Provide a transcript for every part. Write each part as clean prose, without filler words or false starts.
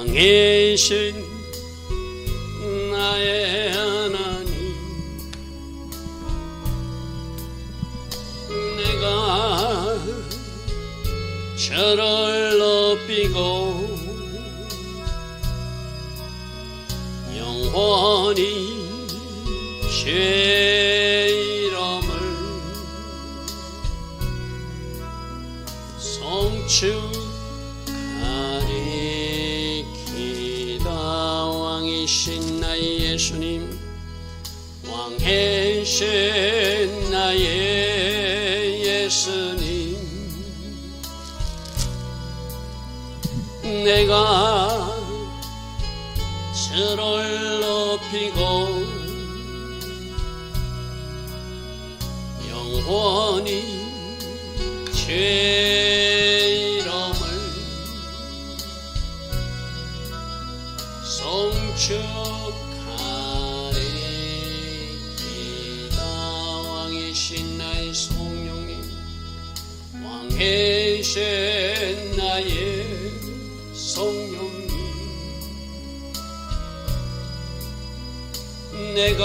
왕이신 나의 하나님, 내가 저를 높이고 영원히 주의 이름을 송축하리이다. 왕이신 나의 예수님, 왕이신 나의 예수님, 내가 주를 높이고 영원히 주의 이름을 송축하리이다. 왕이신 나의 성령님, 왕이신 나의 성령님, 내가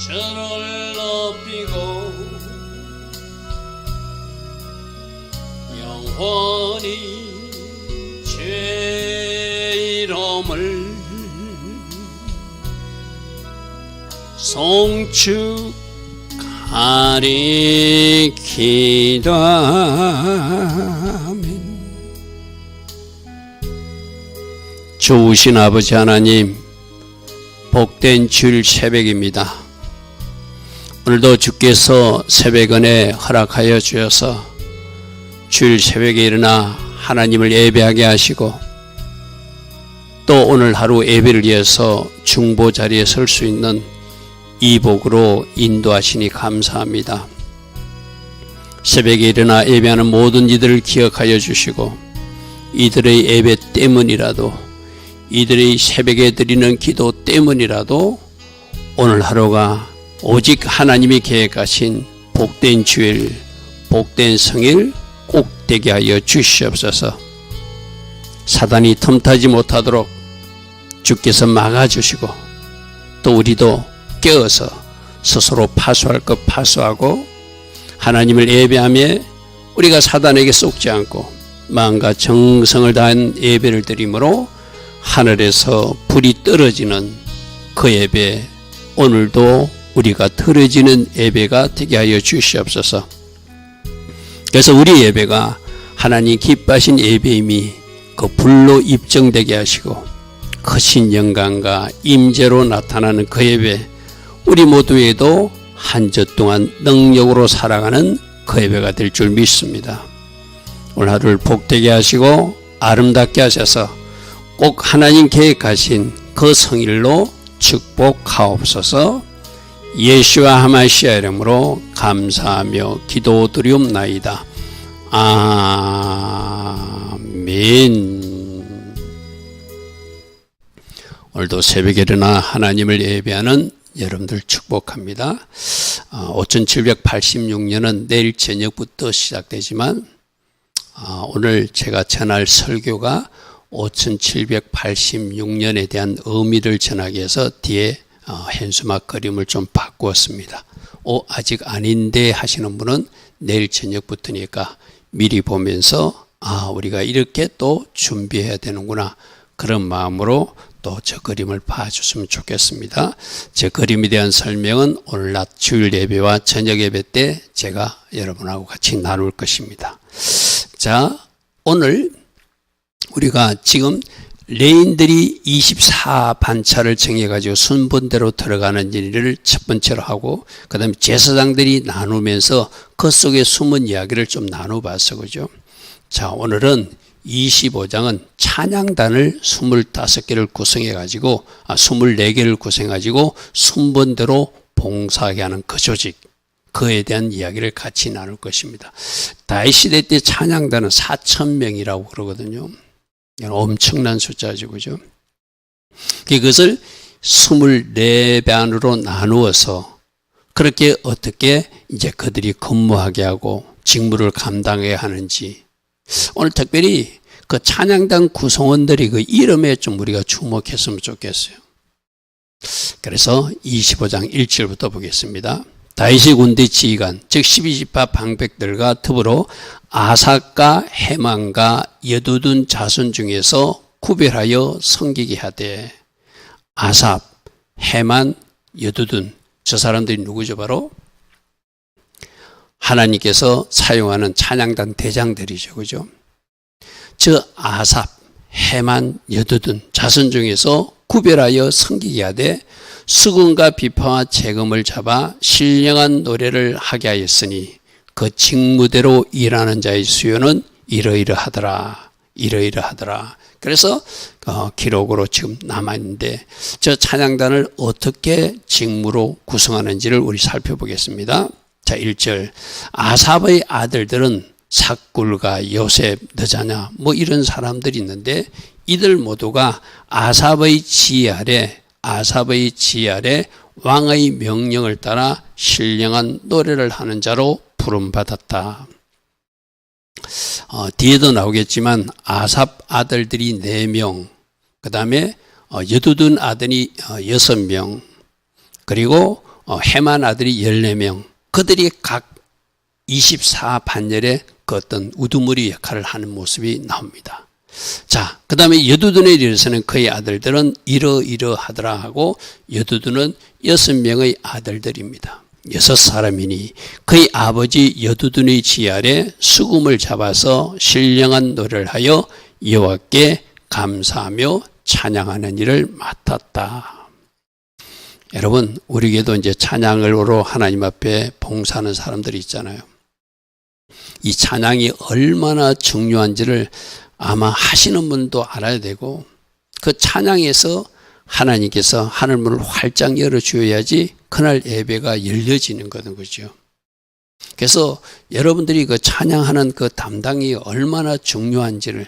저를 높이고 영원히 주의 이름을 송축하리이다. 아멘. 좋으신 아버지 하나님, 복된 주일 새벽입니다. 오늘도 주께서 새벽은에 허락하여 주셔서 주일 새벽에 일어나 하나님을 예배하게 하시고 또 오늘 하루 예배를 위해서 중보 자리에 설 수 있는 이 복으로 인도하시니 감사합니다. 새벽에 일어나 예배하는 모든 이들을 기억하여 주시고 이들의 예배 때문이라도, 이들의 새벽에 드리는 기도 때문이라도 오늘 하루가 오직 하나님이 계획하신 복된 주일, 복된 성일 꼭 되게 하여 주시옵소서. 사단이 틈타지 못하도록 주께서 막아주시고 또 우리도 깨어서 스스로 파수할 것 파수하고 하나님을 예배하며 우리가 사단에게 속지 않고 마음과 정성을 다한 예배를 드림으로 하늘에서 불이 떨어지는 그 예배, 오늘도 우리가 들어지는 예배가 되게 하여 주시옵소서. 그래서 우리 예배가 하나님 기뻐하신 예배임이 그 불로 입증되게 하시고 크신 영광과 임재로 나타나는 그 예배, 우리 모두에도 한 주 동안 능력으로 살아가는 그 예배가 될 줄 믿습니다. 오늘 하루를 복되게 하시고 아름답게 하셔서 꼭 하나님 계획하신 그 성일로 축복하옵소서. 예수와 하마시아 이름으로 감사하며 기도드리옵나이다. 아멘. 오늘도 새벽에 일어나 하나님을 예배하는 여러분들 축복합니다. 5786년은 내일 저녁부터 시작되지만 오늘 제가 전할 설교가 5786년에 대한 의미를 전하기 위해서 뒤에 현수막 그림을 좀 바꾸었습니다. 아직 아닌데 하시는 분은 내일 저녁부터니까 미리 보면서 우리가 이렇게 또 준비해야 되는구나, 그런 마음으로 또 저 그림을 봐주시면 좋겠습니다. 저 그림에 대한 설명은 오늘 낮 주일 예배와 저녁 예배 때 제가 여러분하고 같이 나눌 것입니다. 자, 오늘 우리가 지금 레인들이 24반차를 정해가지고 순번대로 들어가는 일을 첫 번째로 하고, 그 다음에 제사장들이 나누면서 그 속에 숨은 이야기를 좀 나눠봤어, 그죠? 자, 오늘은 25장은 찬양단을 25개를 구성해가지고, 24개를 구성해가지고 순번대로 봉사하게 하는 그 조직, 그에 대한 이야기를 같이 나눌 것입니다. 다윗 시대 때 찬양단은 4,000명이라고 그러거든요. 엄청난 숫자죠, 그죠? 그것을 24반으로 나누어서 그렇게 어떻게 이제 그들이 근무하게 하고 직무를 감당해야 하는지, 오늘 특별히 그 찬양단 구성원들이 그 이름에 좀 우리가 주목했으면 좋겠어요. 그래서 25장 1절부터 보겠습니다. 다윗의 군대 지휘관 즉 12지파 방백들과 더불어 아삭과 헤만과 여두둔 자손 중에서 구별하여 섬기게 하되, 아삽, 헤만, 여두둔, 저 사람들이 누구죠? 바로 하나님께서 사용하는 찬양단 대장들이죠. 그죠? 저 아삽, 헤만, 여두둔 자손 중에서 구별하여 섬기게 하되 수금과 비파와 재금을 잡아 신령한 노래를 하게 하였으니 그 직무대로 일하는 자의 수요는 이러이러하더라. 이러이러하더라. 그래서 기록으로 지금 남아있는데 저 찬양단을 어떻게 직무로 구성하는지를 우리 살펴보겠습니다. 자, 1절. 아삽의 아들들은 삭굴과 요셉, 느자냐 뭐 이런 사람들이 있는데 이들 모두가 아삽의 지휘 아래 왕의 명령을 따라 신령한 노래를 하는 자로 부름받았다. 뒤에도 나오겠지만 아삽 아들들이 4명, 그 다음에 여두둔 아들이 6명, 그리고 헤만 아들이 14명, 그들이 각 24반열의 그 어떤 우두머리 역할을 하는 모습이 나옵니다. 자, 그 다음에 여두둔에 이르러서는 그의 아들들은 이러이러하더라 하고, 여두둔은 6명의 아들들입니다. 6사람이니 그의 아버지 여두둔의 지휘 아래 수금을 잡아서 신령한 노래를 하여 여호와께 감사하며 찬양하는 일을 맡았다. 여러분, 우리에게도 이제 찬양으로 하나님 앞에 봉사하는 사람들이 있잖아요. 이 찬양이 얼마나 중요한지를 아마 하시는 분도 알아야 되고, 그 찬양에서 하나님께서 하늘문을 활짝 열어주어야지 그날 예배가 열려지는 거는 거죠. 그래서 여러분들이 그 찬양하는 그 담당이 얼마나 중요한지를,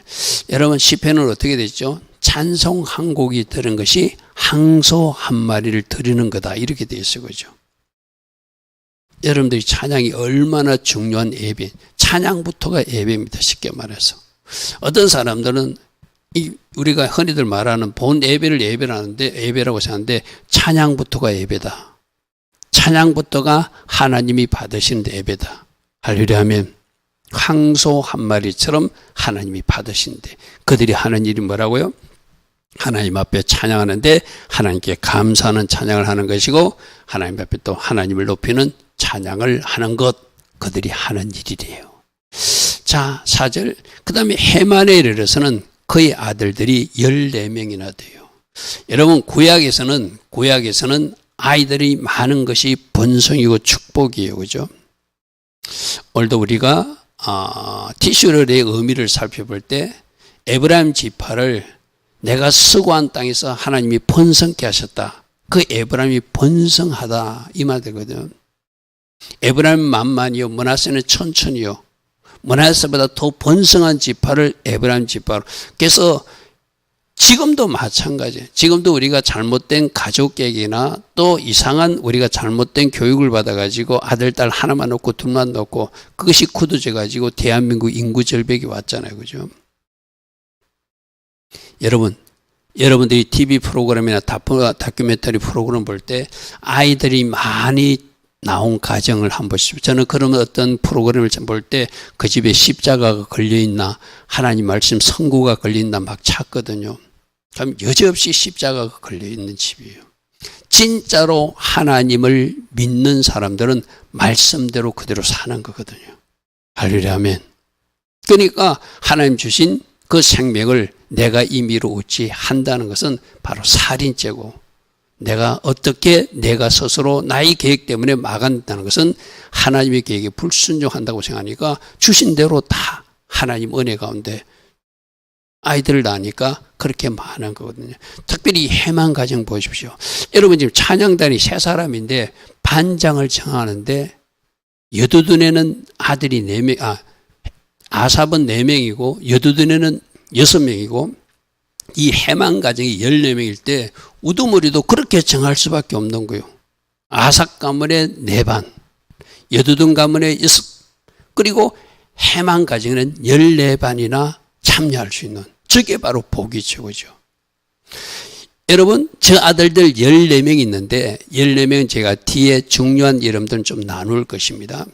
여러분 시편은 어떻게 됐죠? 찬송 한 곡이 들은 것이 항소 한 마리를 드리는 거다, 이렇게 되어 있어요. 그죠? 여러분들이 찬양이 얼마나 중요한 예배, 찬양부터가 예배입니다. 쉽게 말해서. 어떤 사람들은 우리가 흔히들 말하는 본 예배를 예배라는데, 예배라고 생각하는데 찬양부터가 예배다. 찬양부터가 하나님이 받으시는 예배다. 할렐루야 하면 항소 한 마리처럼 하나님이 받으시는데, 그들이 하는 일이 뭐라고요? 하나님 앞에 찬양하는데 하나님께 감사하는 찬양을 하는 것이고, 하나님 앞에 또 하나님을 높이는 찬양을 하는 것, 그들이 하는 일이래요. 자, 4절. 그 다음에 헤만에 이르러서는 그의 아들들이 14명이나 돼요. 여러분, 구약에서는 아이들이 많은 것이 번성이고 축복이에요. 그죠? 오늘도 우리가 티슈럴의 의미를 살펴볼 때 에브라임 지파를 내가 수고한 땅에서 하나님이 번성케 하셨다. 그 에브라임이 번성하다, 이 말 되거든요. 에브라임 만만이요, 므낫세는 천천히요. 므낫세보다 더 번성한 지파를 에브라임 지파로. 그래서 지금도 마찬가지예요. 지금도 우리가 잘못된 가족 계획이나 또 이상한 우리가 잘못된 교육을 받아가지고 아들, 딸 하나만 놓고 둘만 놓고 그것이 굳어져가지고 대한민국 인구 절벽이 왔잖아요. 그죠? 여러분들이 TV 프로그램이나 다큐멘터리 프로그램 볼 때 아이들이 많이 나온 가정을 한번 보십시오. 저는 그러면 어떤 프로그램을 볼 때 그 집에 십자가가 걸려있나, 하나님 말씀 선고가 걸려있나 막 찾거든요. 그럼 여지없이 십자가가 걸려있는 집이에요. 진짜로 하나님을 믿는 사람들은 말씀대로 그대로 사는 거거든요. 할렐루야 아멘. 그러니까 하나님 주신 그 생명을 내가 임의로 얻지 한다는 것은 바로 살인죄고, 내가 어떻게 내가 스스로 나의 계획 때문에 막아낸다는 것은 하나님의 계획에 불순종한다고 생각하니까 주신 대로 다 하나님 은혜 가운데 아이들을 낳으니까 그렇게 많은 거거든요. 특별히 헤만 가정 보십시오. 여러분, 지금 찬양단이 3사람인데 반장을 정하는데 여두둔에는 아들이 4명, 아삽은 4명이고 여두둔에는 6명이고 이 헤만 가정이 14명일 때 우두머리도 그렇게 정할 수밖에 없는 거예요. 아삽 가문의 4반, 여두둔 가문의 6, 그리고 헤만 가정에는 14반이나 참여할 수 있는, 저게 바로 복이 최고죠. 여러분, 저 아들들 14명 있는데 14명은 제가 뒤에 중요한 이름들은 좀 나눌 것입니다.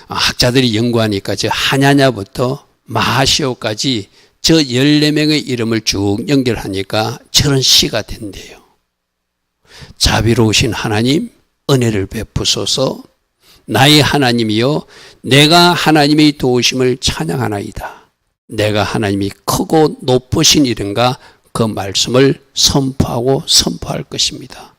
학자들이 연구하니까 저 하냐냐부터 마하시오까지 저 14명의 이름을 쭉 연결하니까 저런 시가 된대요. 자비로우신 하나님, 은혜를 베푸소서. 나의 하나님이여, 내가 하나님의 도우심을 찬양하나이다. 내가 하나님이 크고 높으신 이른가, 그 말씀을 선포하고 선포할 것입니다.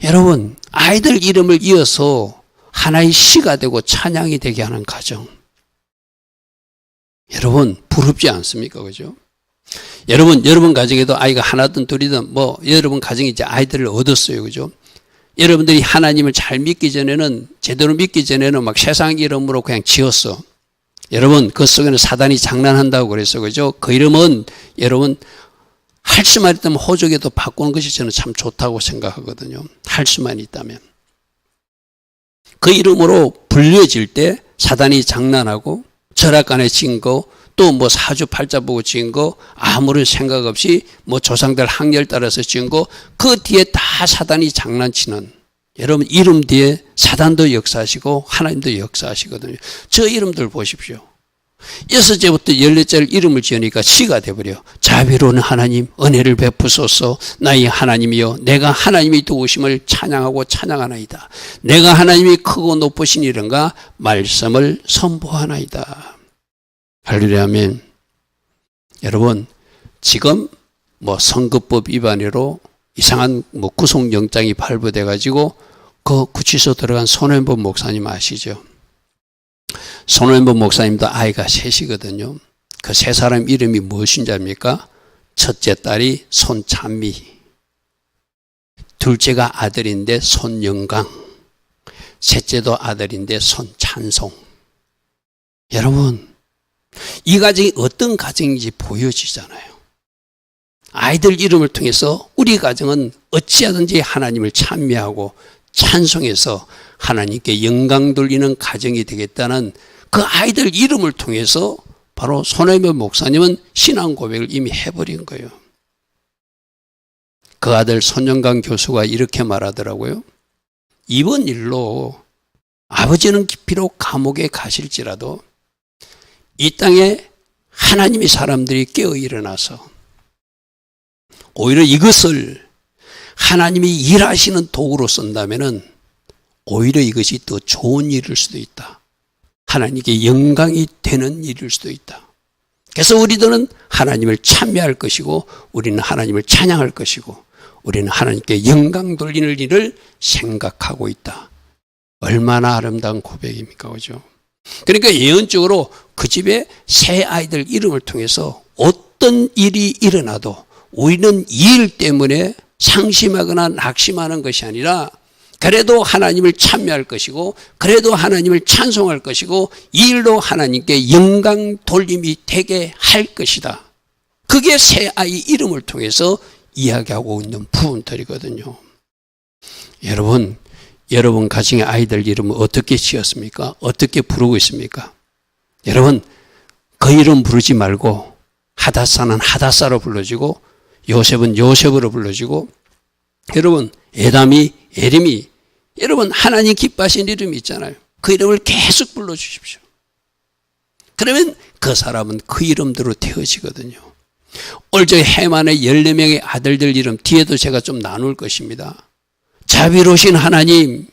여러분, 아이들 이름을 이어서 하나의 시가 되고 찬양이 되게 하는 가정, 여러분 부럽지 않습니까? 그죠? 여러분 가정에도 아이가 하나든 둘이든 여러분 가정에 이제 아이들을 얻었어요. 그죠? 여러분들이 하나님을 잘 믿기 전에는, 제대로 믿기 전에는 막 세상 이름으로 그냥 지었어. 여러분, 그 속에는 사단이 장난한다고 그래서, 그죠? 그 이름은 여러분 할 수만 있다면 호적에도 바꾸는 것이 저는 참 좋다고 생각하거든요. 할 수만 있다면. 그 이름으로 불려질 때 사단이 장난하고 철학관에 지은 거, 또 사주팔자 보고 지은 거, 아무런 생각 없이 조상들 학렬 따라서 지은 거, 그 뒤에 다 사단이 장난치는, 여러분 이름 뒤에 사단도 역사하시고 하나님도 역사하시거든요. 저 이름들 보십시오. 6제부터 14자를 이름을 지으니까 시가 돼버려. 자비로운 하나님, 은혜를 베푸소서. 나의 하나님이여, 내가 하나님의 도우심을 찬양하고 찬양하나이다. 내가 하나님이 크고 높으신 이른가, 말씀을 선포하나이다. 할렐루야, 아멘. 여러분, 지금 선거법 위반으로 이상한 구속영장이 발부돼 가지고 그 구치소 들어간 손혜범 목사님 아시죠? 손혜범 목사님도 아이가 셋이거든요. 그 세 사람 이름이 무엇인지 압니까? 첫째 딸이 손찬미, 둘째가 아들인데 손영강, 셋째도 아들인데 손찬송. 여러분, 이 가정이 어떤 가정인지 보여지잖아요. 아이들 이름을 통해서 우리 가정은 어찌하든지 하나님을 찬미하고 찬송해서 하나님께 영광 돌리는 가정이 되겠다는 그 아이들 이름을 통해서 바로 손혜범 목사님은 신앙 고백을 이미 해버린 거예요. 그 아들 손영강 교수가 이렇게 말하더라고요. 이번 일로 아버지는 비록 감옥에 가실지라도 이 땅에 하나님의 사람들이 깨어 일어나서 오히려 이것을 하나님이 일하시는 도구로 쓴다면은 오히려 이것이 더 좋은 일일 수도 있다. 하나님께 영광이 되는 일일 수도 있다. 그래서 우리들은 하나님을 찬미할 것이고, 우리는 하나님을 찬양할 것이고, 우리는 하나님께 영광 돌리는 일을 생각하고 있다. 얼마나 아름다운 고백입니까? 그죠? 그러니까 예언적으로 그 집에 새 아이들 이름을 통해서 어떤 일이 일어나도 우리는 이 일 때문에 상심하거나 낙심하는 것이 아니라 그래도 하나님을 찬미할 것이고, 그래도 하나님을 찬송할 것이고, 이 일로 하나님께 영광 돌림이 되게 할 것이다. 그게 새 아이 이름을 통해서 이야기하고 있는 부분들이거든요. 여러분 가정의 아이들 이름은 어떻게 지었습니까? 어떻게 부르고 있습니까? 여러분, 그 이름 부르지 말고 하다사는 하다사로 불러지고, 요셉은 요셉으로 불러지고, 여러분 에담이 에림이, 여러분 하나님 기뻐하신 이름이 있잖아요. 그 이름을 계속 불러주십시오. 그러면 그 사람은 그 이름대로 되어지거든요. 오늘 저 해만의 14명의 아들들 이름 뒤에도 제가 좀 나눌 것입니다. 자비로우신 하나님,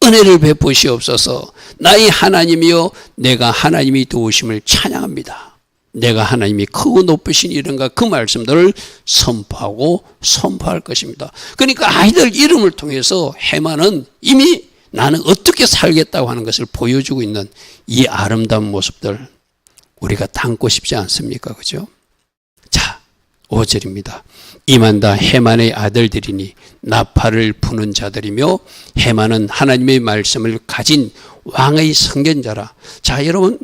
은혜를 베푸시옵소서. 나의 하나님이여, 내가 하나님이 도우심을 찬양합니다. 내가 하나님이 크고 높으신 이른가, 그 말씀들을 선포하고 선포할 것입니다. 그러니까 아이들 이름을 통해서 해만은 이미 나는 어떻게 살겠다고 하는 것을 보여주고 있는 이 아름다운 모습들, 우리가 담고 싶지 않습니까? 그죠? 자, 5절입니다. 이만다 해만의 아들들이니 나팔을 부는 자들이며, 해만은 하나님의 말씀을 가진 왕의 선견자라. 자, 여러분,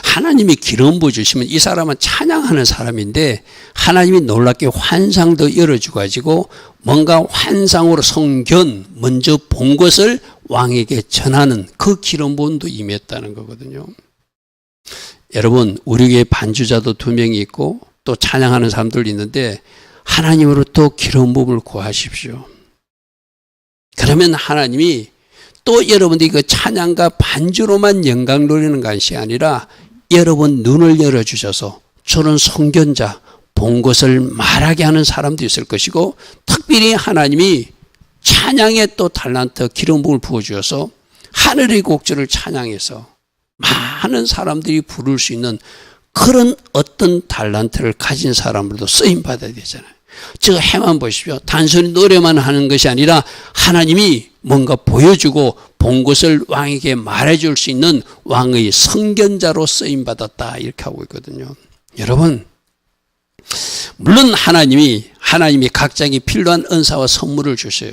하나님이 기름 부어주시면 이 사람은 찬양하는 사람인데, 하나님이 놀랍게 환상도 열어주고 가지고 뭔가 환상으로 성견, 먼저 본 것을 왕에게 전하는 그 기름 부음도 임했다는 거거든요. 여러분, 우리 교회 반주자도 2명이 있고 또 찬양하는 사람들 있는데 하나님으로부터 기름 부음을 구하십시오. 그러면 하나님이 또 여러분들이 그 찬양과 반주로만 영광 누리는 것이 아니라 여러분 눈을 열어주셔서 저는 선견자, 본 것을 말하게 하는 사람도 있을 것이고 특별히 하나님이 찬양에 또 달란트 기름 부음을 부어주셔서 하늘의 곡절을 찬양해서 많은 사람들이 부를 수 있는 그런 어떤 달란트를 가진 사람들도 쓰임받아야 되잖아요. 저 해만 보십시오. 단순히 노래만 하는 것이 아니라 하나님이 뭔가 보여주고 본 것을 왕에게 말해줄 수 있는 왕의 선견자로 쓰임받았다 이렇게 하고 있거든요. 여러분, 물론 하나님이 각자에게 필요한 은사와 선물을 주셔요.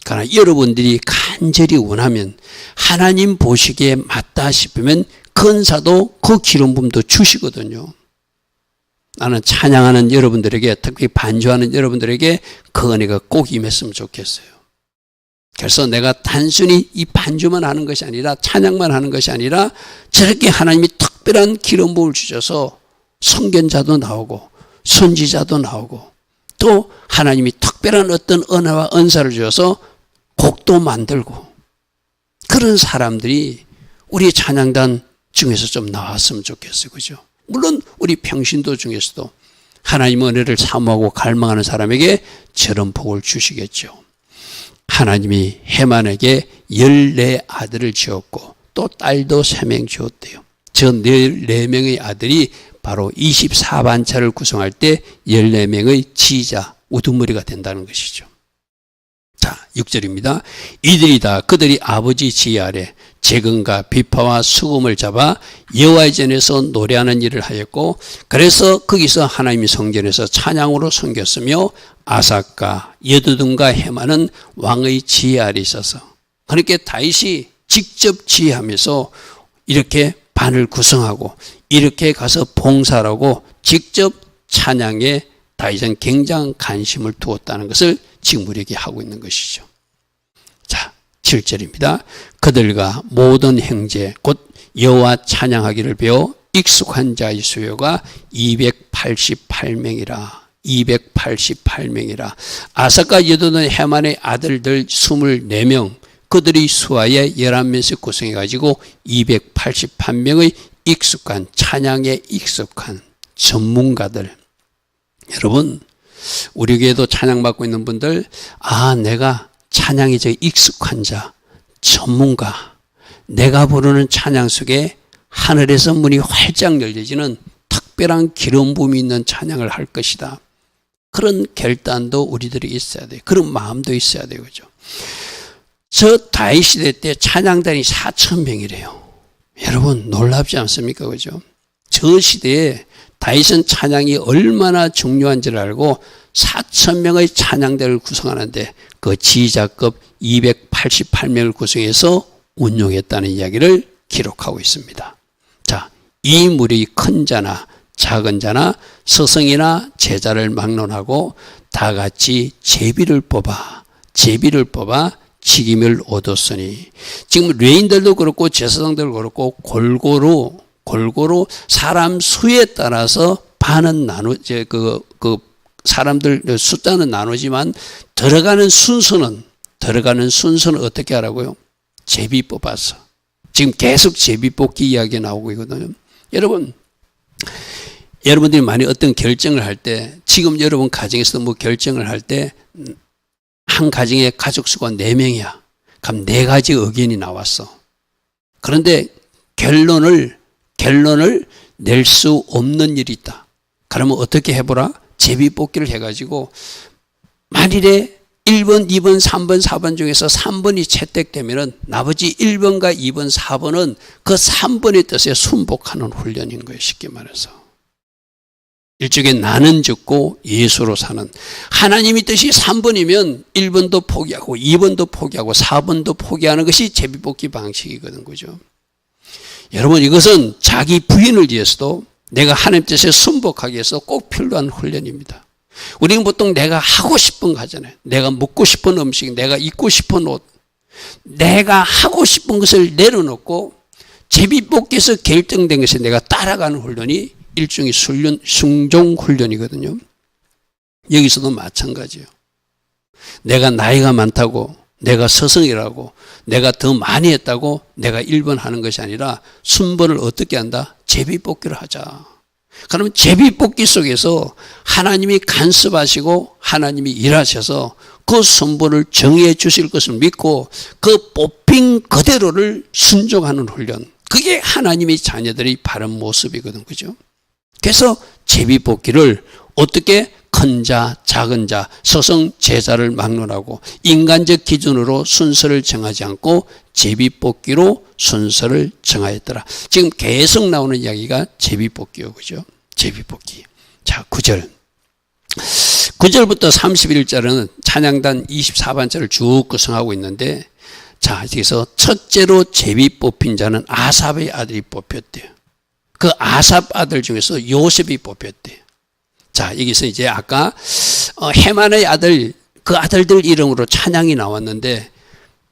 그러나 여러분들이 간절히 원하면 하나님 보시기에 맞다 싶으면 그 은사도 그 기름 부음도 주시거든요. 나는 찬양하는 여러분들에게, 특히 반주하는 여러분들에게 그 은혜가 꼭 임했으면 좋겠어요. 그래서 내가 단순히 이 반주만 하는 것이 아니라 찬양만 하는 것이 아니라 저렇게 하나님이 특별한 기름 부음을 주셔서 선견자도 나오고 선지자도 나오고 또 하나님이 특별한 어떤 은혜와 은사를 주셔서 곡도 만들고 그런 사람들이 우리 찬양단 중에서 좀 나왔으면 좋겠어요. 그죠? 물론 우리 평신도 중에서도 하나님의 은혜를 사모하고 갈망하는 사람에게 저런 복을 주시겠죠. 하나님이 해만에게 14아들을 지었고 또 딸도 3명 지었대요. 저 14명의 아들이 바로 24반차를 구성할 때 14명의 지휘자, 우두머리가 된다는 것이죠. 자, 6절입니다. 이들이 다 그들이 아버지 지휘 아래 재근과 비파와 수금을 잡아 여호와의 전에서 노래하는 일을 하였고 그래서 거기서 하나님의 성전에서 찬양으로 섬겼으며 아삭과 여두둔과 해만은 왕의 지휘 아래 있어서 그렇게 다윗이 직접 지휘하면서 이렇게 반을 구성하고 이렇게 가서 봉사하고 직접 찬양에 다윗은 굉장한 관심을 두었다는 것을 지금 우리에게 하고 있는 것이죠. 자, 7절입니다. 그들과 모든 형제 곧 여호와 찬양하기를 배워 익숙한 자의 수요가 288명이라. 288명이라. 아삭과 여두둔 해만의 아들들 24명 그들이 수하에 11명씩 구성해가지고 288명의 익숙한 찬양에 익숙한 전문가들. 여러분, 우리 교회도 찬양받고 있는 분들, 내가 찬양에 익숙한 자, 전문가, 내가 부르는 찬양 속에 하늘에서 문이 활짝 열려지는 특별한 기름 부음이 있는 찬양을 할 것이다. 그런 결단도 우리들이 있어야 돼요. 그런 마음도 있어야 돼요. 그죠? 저 다윗 시대 때 찬양단이 4,000명이래요. 여러분, 놀랍지 않습니까? 그죠? 저 시대에 다윗은 찬양이 얼마나 중요한지를 알고 4,000명의 찬양대를 구성하는데 그 지휘자급 288명을 구성해서 운용했다는 이야기를 기록하고 있습니다. 자, 이 무리 큰 자나 작은 자나 스승이나 제자를 막론하고 다 같이 제비를 뽑아 직임을 얻었으니 지금 레인들도 그렇고 제사장들도 그렇고 골고루 사람 수에 따라서 반은 사람들 숫자는 나누지만 들어가는 순서는 어떻게 하라고요? 제비 뽑아서. 지금 계속 제비 뽑기 이야기 나오고 있거든요. 여러분들이 많이 어떤 결정을 할 때, 지금 여러분 가정에서 뭐 결정을 할 때, 한 가정의 가족 수가 4명이야. 그럼 4가지 의견이 나왔어. 그런데 결론을 낼 수 없는 일이 있다. 그러면 어떻게 해보라? 제비뽑기를 해가지고 만일에 1번, 2번, 3번, 4번 중에서 3번이 채택되면 나머지 1번과 2번, 4번은 그 3번의 뜻에 순복하는 훈련인 거예요. 쉽게 말해서. 일종의 나는 죽고 예수로 사는, 하나님의 뜻이 3번이면 1번도 포기하고 2번도 포기하고 4번도 포기하는 것이 제비뽑기 방식이거든. 그죠? 여러분, 이것은 자기 부인을 위해서도 내가 하나님 뜻에 순복하기 위해서 꼭 필요한 훈련입니다. 우리는 보통 내가 하고 싶은 거 하잖아요. 내가 먹고 싶은 음식, 내가 입고 싶은 옷, 내가 하고 싶은 것을 내려놓고 제비뽑기에서 결정된 것이 내가 따라가는 훈련이 일종의 순종 훈련이거든요. 여기서도 마찬가지예요. 내가 나이가 많다고, 내가 서성이라고, 내가 더 많이 했다고 내가 1번 하는 것이 아니라 순번을 어떻게 한다? 제비뽑기를 하자. 그러면 제비뽑기 속에서 하나님이 간섭하시고 하나님이 일하셔서 그 순번을 정해 주실 것을 믿고 그 뽑힌 그대로를 순종하는 훈련. 그게 하나님의 자녀들의 바른 모습이거든. 그죠? 그래서 제비뽑기를 어떻게 큰 자, 작은 자, 서성, 제자를 막론하고 인간적 기준으로 순서를 정하지 않고 제비뽑기로 순서를 정하였더라. 지금 계속 나오는 이야기가 제비뽑기요. 그죠? 제비뽑기. 자, 9절. 9절부터 31절은 찬양단 24반절을 쭉 구성하고 있는데, 자, 여기서 첫째로 제비 뽑힌 자는 아삽의 아들이 뽑혔대요. 그 아삽 아들 중에서 요셉이 뽑혔대요. 자, 여기서 이제 아까 헤만의 아들, 그 아들들 이름으로 찬양이 나왔는데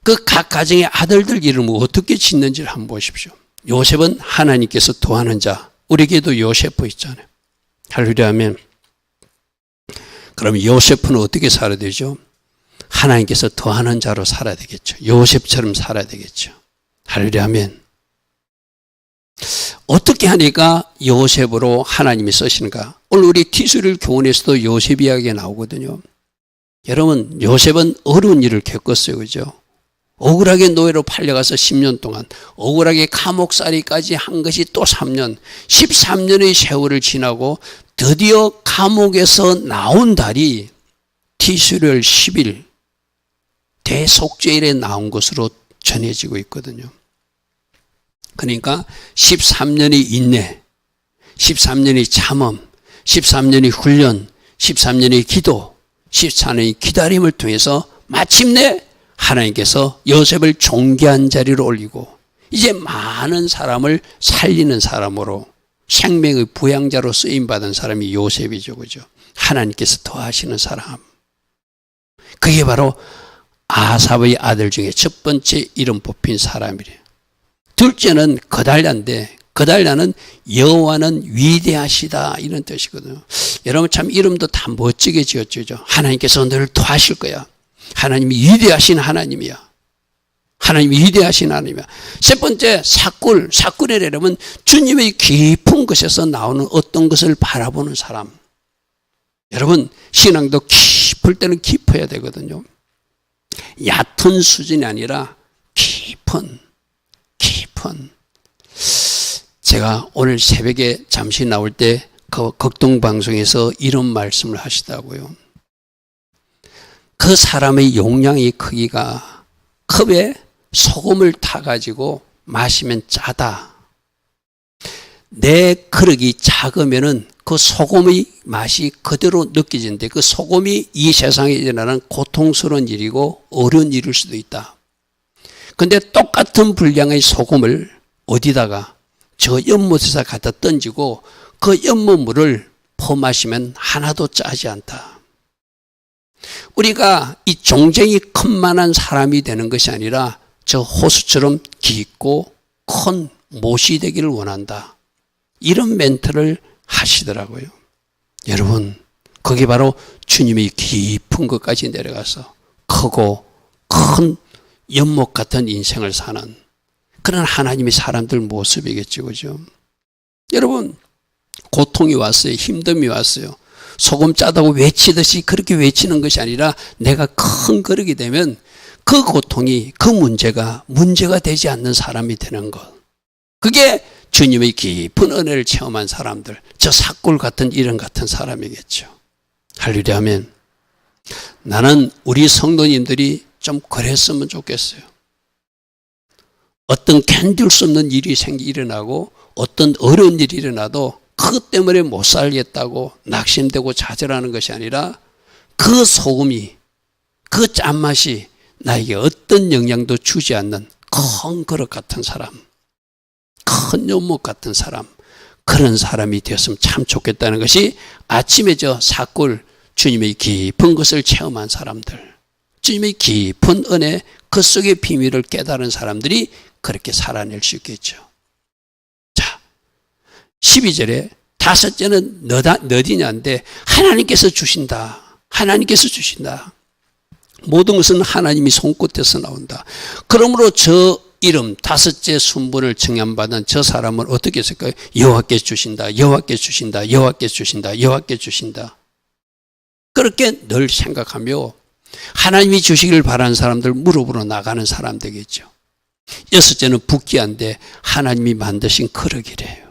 그 각 가정의 아들들 이름을 어떻게 짓는지를 한번 보십시오. 요셉은 하나님께서 도하는 자, 우리에게도 요셉 있잖아요. 할렐루야 하면 그럼 요셉은 어떻게 살아야 되죠? 하나님께서 더하는 자로 살아야 되겠죠. 요셉처럼 살아야 되겠죠. 할렐루야 하면 어떻게 하니까 요셉으로 하나님이 쓰시는가? 오늘 우리 티수를 교훈에서도 요셉 이야기가 나오거든요. 여러분, 요셉은 어려운 일을 겪었어요. 그죠? 억울하게 노예로 팔려가서 10년 동안, 억울하게 감옥살이까지 한 것이 또 3년, 13년의 세월을 지나고 드디어 감옥에서 나온 달이 티수를 10일 대속죄일에 나온 것으로 전해지고 있거든요. 그러니까 13년의 인내, 13년의 참음, 13년의 훈련, 13년의 기도, 14년의 기다림을 통해서 마침내 하나님께서 요셉을 존귀한 자리로 올리고 이제 많은 사람을 살리는 사람으로 생명의 부양자로 쓰임받은 사람이 요셉이죠. 그죠? 하나님께서 더하시는 사람. 그게 바로 아삽의 아들 중에 첫 번째 이름 뽑힌 사람이래요. 둘째는 그달랴인데 그달랴는 여호와는 위대하시다 이런 뜻이거든요. 여러분 참 이름도 다 멋지게 지었죠. 하나님께서 늘 도하실 거야. 하나님이 위대하신 하나님이야. 하나님이 위대하신 하나님이야. 세 번째 사꿀의 이름은 주님의 깊은 것에서 나오는 어떤 것을 바라보는 사람. 여러분 신앙도 깊을 때는 깊어야 되거든요. 얕은 수준이 아니라 깊은. 제가 오늘 새벽에 잠시 나올 때 그 극동방송에서 이런 말씀을 하시더라고요. 그 사람의 용량의 크기가 컵에 소금을 타가지고 마시면 짜다. 내 그릇이 작으면은 그 소금의 맛이 그대로 느껴지는데 그 소금이 이 세상에 일어나는 고통스러운 일이고 어려운 일일 수도 있다. 근데 똑같은 분량의 소금을 어디다가 저 연못에서 갖다 던지고 그 연못물을 퍼마시면 하나도 짜지 않다. 우리가 이 종쟁이 큰만한 사람이 되는 것이 아니라 저 호수처럼 깊고 큰 못이 되기를 원한다. 이런 멘트를 하시더라고요. 여러분, 그게 바로 주님이 깊은 것까지 내려가서 크고 큰 연못 같은 인생을 사는 그런 하나님의 사람들 모습이겠죠. 그죠? 여러분, 고통이 왔어요. 힘듦이 왔어요. 소금 짜다고 외치듯이 그렇게 외치는 것이 아니라 내가 큰 그릇이 되면 그 고통이 그 문제가 되지 않는 사람이 되는 것. 그게 주님의 깊은 은혜를 체험한 사람들, 저 삭골 같은 이런 같은 사람이겠죠. 할렐루야 하면 나는 우리 성도님들이 좀 그랬으면 좋겠어요. 어떤 견딜 수 없는 일이 일어나고 어떤 어려운 일이 일어나도 그것 때문에 못 살겠다고 낙심되고 좌절하는 것이 아니라 그 소금이, 그 짠맛이 나에게 어떤 영향도 주지 않는 큰 그릇 같은 사람, 큰 연못 같은 사람, 그런 사람이 되었으면 참 좋겠다는 것이 아침에 저 사골 주님의 깊은 것을 체험한 사람들, 주님의 깊은 은혜, 그 속의 비밀을 깨달은 사람들이 그렇게 살아낼 수 있겠죠. 12절에 다섯째는 너디냐인데 하나님께서 주신다. 하나님께서 주신다. 모든 것은 하나님이 손끝에서 나온다. 그러므로 저 이름 다섯째 순번을 청함받은 저 사람은 어떻게 했을까요? 여호와께 주신다. 여호와께 주신다. 여호와께 주신다. 여호와께 주신다. 그렇게 늘 생각하며 하나님이 주시기를 바라는 사람들 무릎으로 나가는 사람 되겠죠. 여섯째는 붓기한데 하나님이 만드신 그릇이래요.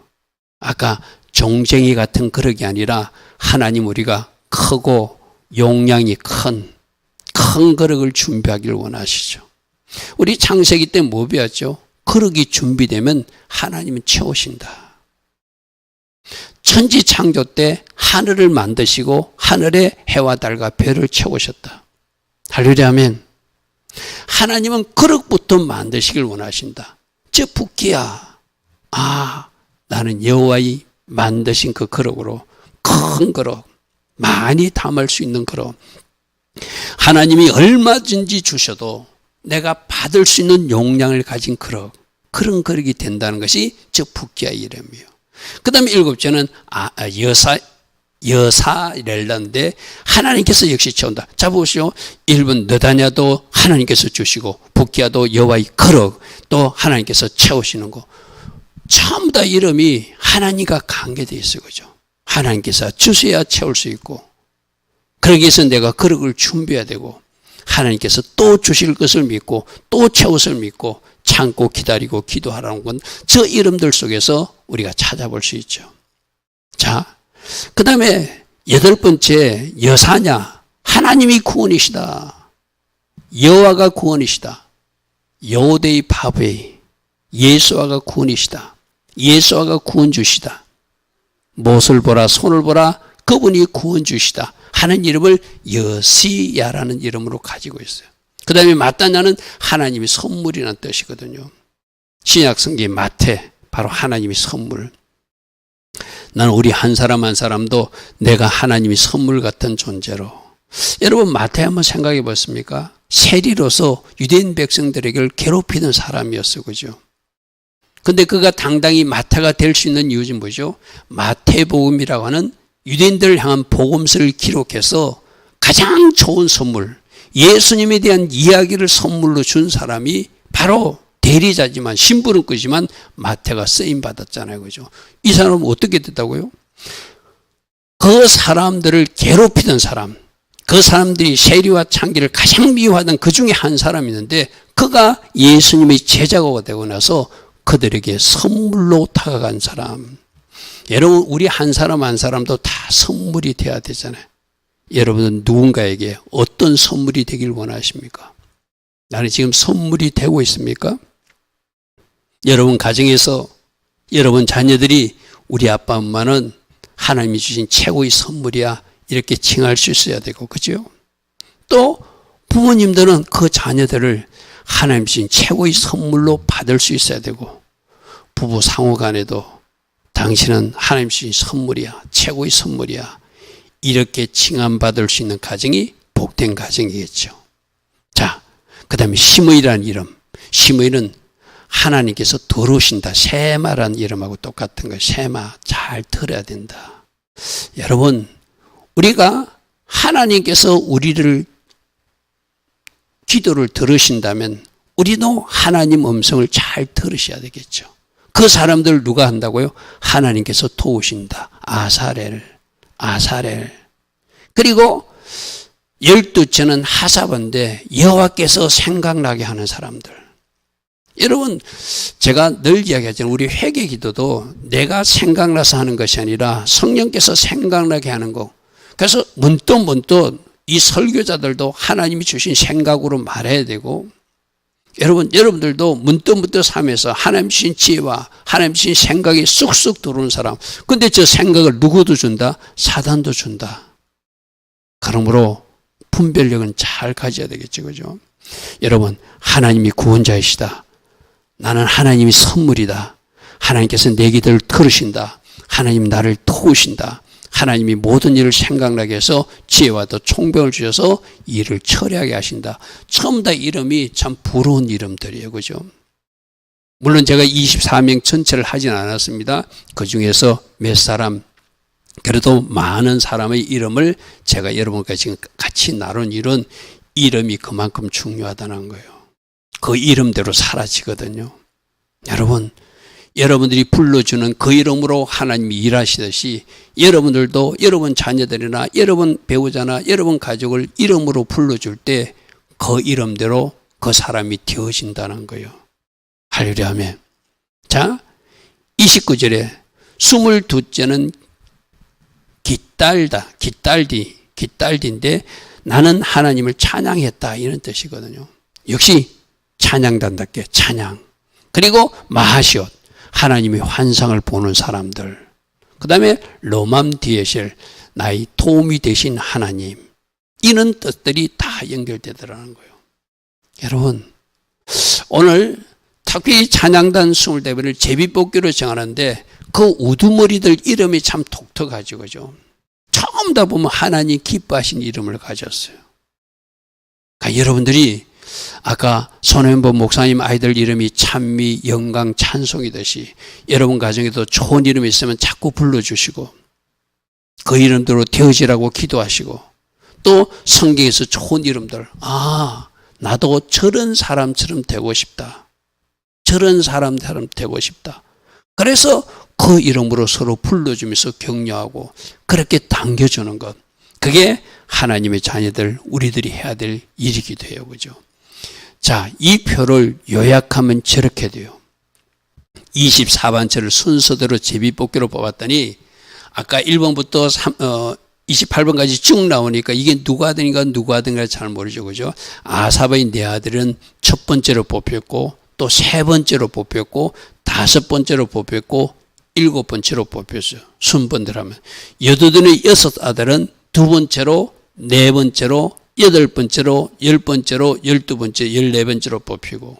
아까 종쟁이 같은 그릇이 아니라 하나님 우리가 크고 용량이 큰 그릇을 준비하기를 원하시죠. 우리 창세기 때 뭐 배웠죠? 그릇이 준비되면 하나님은 채우신다. 천지 창조 때 하늘을 만드시고 하늘에 해와 달과 별을 채우셨다. 할렐루야 아멘. 하나님은 그릇부터 만드시길 원하신다. 저 붓기야. 나는 여호와의 만드신 그 그릇으로 큰 그릇, 많이 담을 수 있는 그릇. 하나님이 얼마든지 주셔도 내가 받을 수 있는 용량을 가진 그릇, 그런 그릇이 된다는 것이 저 붓기의 이름이에요. 그 다음에 일곱째는 여사렐라인데 하나님께서 역시 채운다. 자 보시오. 1번 너다냐도 하나님께서 주시고 붓기야도 여호와의 그릇 또 하나님께서 채우시는 거. 전부 다 이름이 하나님과 관계되어 있어요. 그죠? 하나님께서 주셔야 채울 수 있고 그러기 위해서 내가 그릇을 준비해야 되고 하나님께서 또 주실 것을 믿고 또 채우실 믿고 참고 기다리고 기도하라는 건 저 이름들 속에서 우리가 찾아볼 수 있죠. 자, 그 다음에 여덟 번째 여사냐. 하나님이 구원이시다. 여호와가 구원이시다. 여호데이 바베이. 예수와가 구원이시다. 예수와가 구원 주시다. 못을 보라 손을 보라 그분이 구원 주시다 하는 이름을 여시야라는 이름으로 가지고 있어요. 그 다음에 마따냐는 하나님이 선물이라는 뜻이거든요. 신약 성경 마태 바로 하나님이 선물. 나는 우리 한 사람 한 사람도 내가 하나님이 선물 같은 존재로. 여러분 마태 한번 생각해 봤습니까? 세리로서 유대인 백성들에게 괴롭히는 사람이었어요. 그죠? 근데 그가 당당히 마태가 될 수 있는 이유는 뭐죠? 마태복음이라고 하는 유대인들을 향한 복음서를 기록해서 가장 좋은 선물, 예수님에 대한 이야기를 선물로 준 사람이 바로 대리자지만 신부는 끄지만 마태가 쓰임 받았잖아요. 그죠? 이 사람은 어떻게 됐다고요? 그 사람들을 괴롭히던 사람, 그 사람들이 세리와 창기를 가장 미워하던 그 중에 한 사람이 있는데 그가 예수님의 제자가 되고 나서 그들에게 선물로 다가간 사람. 여러분 우리 한 사람 한 사람도 다 선물이 돼야 되잖아요. 여러분은 누군가에게 어떤 선물이 되길 원하십니까? 나는 지금 선물이 되고 있습니까? 여러분 가정에서 여러분 자녀들이 우리 아빠 엄마는 하나님이 주신 최고의 선물이야 이렇게 칭할 수 있어야 되고 그죠? 또 부모님들은 그 자녀들을 하나님 주신 최고의 선물로 받을 수 있어야 되고 부부 상호 간에도 당신은 하나님 주신 선물이야 최고의 선물이야 이렇게 칭함받을 수 있는 가정이 복된 가정이겠죠. 자, 그 다음에 시므이라는 이름. 시므이는 하나님께서 들으신다. 세마라는 이름하고 똑같은 거예요. 세마 잘 들어야 된다. 여러분 우리가 하나님께서 우리를 기도를 들으신다면 우리도 하나님 음성을 잘 들으셔야 되겠죠. 그 사람들을 누가 한다고요? 하나님께서 도우신다. 아사렐. 그리고 12채는 하사번데 여호와께서 생각나게 하는 사람들. 여러분 제가 늘 이야기하잖아요. 우리 회개 기도도 내가 생각나서 하는 것이 아니라 성령께서 생각나게 하는 거. 그래서 문득 이 설교자들도 하나님이 주신 생각으로 말해야 되고 여러분들도 문득 삶에서 하나님 주신 지혜와 하나님 주신 생각이 쑥쑥 들어오는 사람. 근데 저 생각을 누구도 준다? 사단도 준다. 그러므로 분별력은 잘 가져야 되겠죠. 그죠? 여러분 하나님이 구원자이시다. 나는 하나님이 선물이다. 하나님께서 내 기도를 들으신다. 하나님 나를 도우신다. 하나님이 모든 일을 생각나게 해서 지혜와 또 총병을 주셔서 일을 처리하게 하신다. 처음 다 이름이 참 부러운 이름들이에요. 그죠? 물론 제가 24명 전체를 하진 않았습니다. 그 중에서 몇 사람, 그래도 많은 사람의 이름을 제가 여러분과 지금 같이 나눈 일은 이름이 그만큼 중요하다는 거예요. 그 이름대로 사라지거든요. 여러분, 여러분들이 불러주는 그 이름으로 하나님이 일하시듯이 여러분들도 여러분 자녀들이나 여러분 배우자나 여러분 가족을 이름으로 불러줄 때 그 이름대로 그 사람이 되어진다는 거예요. 할렐루야 아멘. 자, 29절에 22째는 기딸다, 기딸디인데 나는 하나님을 찬양했다 이런 뜻이거든요. 역시 찬양단답게 찬양. 그리고 마하시옷, 하나님의 환상을 보는 사람들. 그 다음에 로맘디에셀, 나의 도움이 되신 하나님. 이런 뜻들이 다 연결되더라는 거예요. 여러분, 오늘 특히 찬양단 24번을 제비뽑기로 정하는데 그 우두머리들 이름이 참 독특하죠. 그죠? 처음 다 보면 하나님 기뻐하신 이름을 가졌어요. 그러니까 여러분들이 아까 손현보 목사님 아이들 이름이 찬미, 영광, 찬송이듯이 여러분 가정에도 좋은 이름이 있으면 자꾸 불러주시고 그 이름대로 되어지라고 기도하시고 또 성경에서 좋은 이름들, 나도 저런 사람처럼 되고 싶다. 저런 사람처럼 되고 싶다. 그래서 그 이름으로 서로 불러주면서 격려하고 그렇게 당겨주는 것. 그게 하나님의 자녀들, 우리들이 해야 될 일이기도 해요. 그죠? 자, 이 표를 요약하면 저렇게 돼요. 24번째를 순서대로 제비뽑기로 뽑았더니 아까 1번부터 28번까지 쭉 나오니까 이게 누가 하든가 잘 모르죠. 그죠? 아삽의 네 아들은 첫 번째로 뽑혔고 또 세 번째로 뽑혔고 다섯 번째로 뽑혔고 일곱 번째로 뽑혔어요. 순번대로 하면. 여두둔의 여섯 아들은 두 번째로, 네 번째로, 여덟 번째로, 열 번째로, 12번째, 14번째로 뽑히고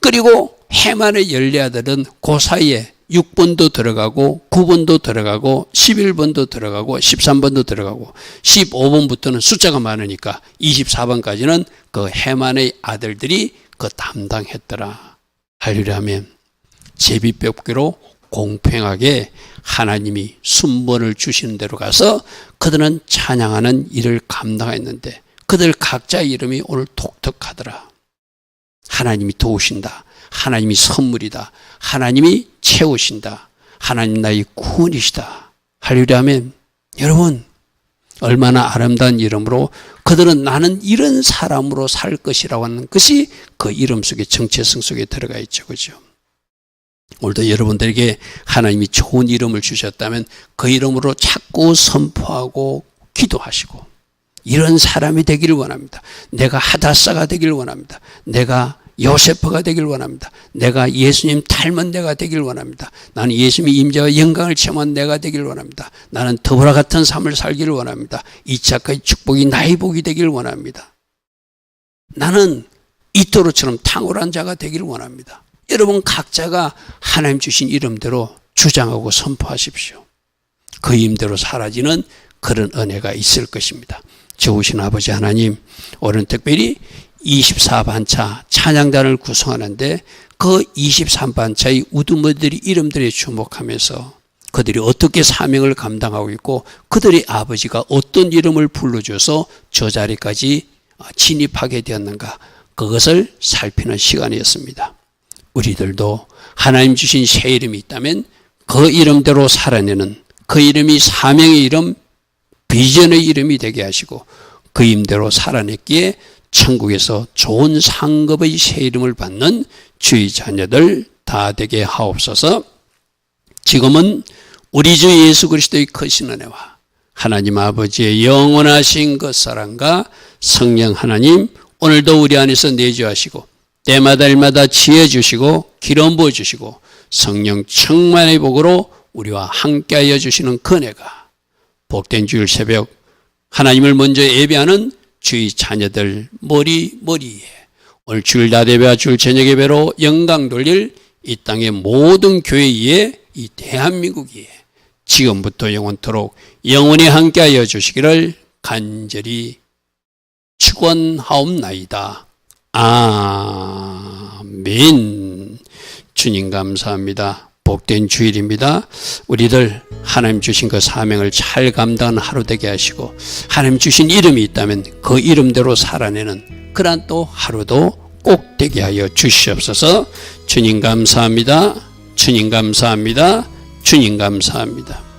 그리고 해만의 14아들은 그 사이에 6번도 들어가고 9번도 들어가고 11번도 들어가고 13번도 들어가고 15번부터는 숫자가 많으니까 24번까지는 그 해만의 아들들이 그 담당했더라. 할렐루야 하면 제비뽑기로 공평하게 하나님이 순번을 주시는 대로 가서 그들은 찬양하는 일을 감당했는데 그들 각자의 이름이 오늘 독특하더라. 하나님이 도우신다. 하나님이 선물이다. 하나님이 채우신다. 하나님 나의 구원이시다. 할렐루야 아멘. 여러분 얼마나 아름다운 이름으로 그들은 나는 이런 사람으로 살 것이라고 하는 것이 그 이름 속에 정체성 속에 들어가 있죠. 그죠? 오늘도 여러분들에게 하나님이 좋은 이름을 주셨다면 그 이름으로 자꾸 선포하고 기도하시고 이런 사람이 되기를 원합니다. 내가 하다사가 되기를 원합니다. 내가 요세프가 되길 원합니다. 내가 예수님 닮은 내가 되길 원합니다. 나는 예수님의 임재와 영광을 체험한 내가 되길 원합니다. 나는 더불어 같은 삶을 살기를 원합니다. 이 착하의 축복이 나의 복이 되길 원합니다. 나는 이토로처럼 탁월한 자가 되기를 원합니다. 여러분 각자가 하나님 주신 이름대로 주장하고 선포하십시오. 그 이름대로 사라지는 그런 은혜가 있을 것입니다. 좋으신 아버지 하나님, 오늘 특별히 24반차 찬양단을 구성하는데 그 23반차의 우두머리들이 이름들에 주목하면서 그들이 어떻게 사명을 감당하고 있고 그들의 아버지가 어떤 이름을 불러줘서 저 자리까지 진입하게 되었는가, 그것을 살피는 시간이었습니다. 우리들도 하나님 주신 새 이름이 있다면 그 이름대로 살아내는, 그 이름이 사명의 이름, 비전의 이름이 되게 하시고 그 이름대로 살아냈기에 천국에서 좋은 상급의 새 이름을 받는 주의 자녀들 다 되게 하옵소서. 지금은 우리 주 예수 그리스도의 크신 은혜와 하나님 아버지의 영원하신 그 사랑과 성령 하나님, 오늘도 우리 안에서 내주하시고 때마다 일마다 지혜 주시고 기름 부어 주시고 성령 충만의 복으로 우리와 함께하여 주시는 그네가 복된 주일 새벽 하나님을 먼저 예배하는 주의 자녀들 머리에 오늘 주일 낮예배와 주일 저녁 예배로 영광 돌릴 이 땅의 모든 교회 위에, 이 대한민국 위에 지금부터 영원토록 영원히 함께하여 주시기를 간절히 축원하옵나이다. 아멘. 주님 감사합니다. 복된 주일입니다. 우리들 하나님 주신 그 사명을 잘 감당하는 하루 되게 하시고 하나님 주신 이름이 있다면 그 이름대로 살아내는 그러한 또 하루도 꼭 되게 하여 주시옵소서. 주님 감사합니다. 주님 감사합니다. 주님 감사합니다.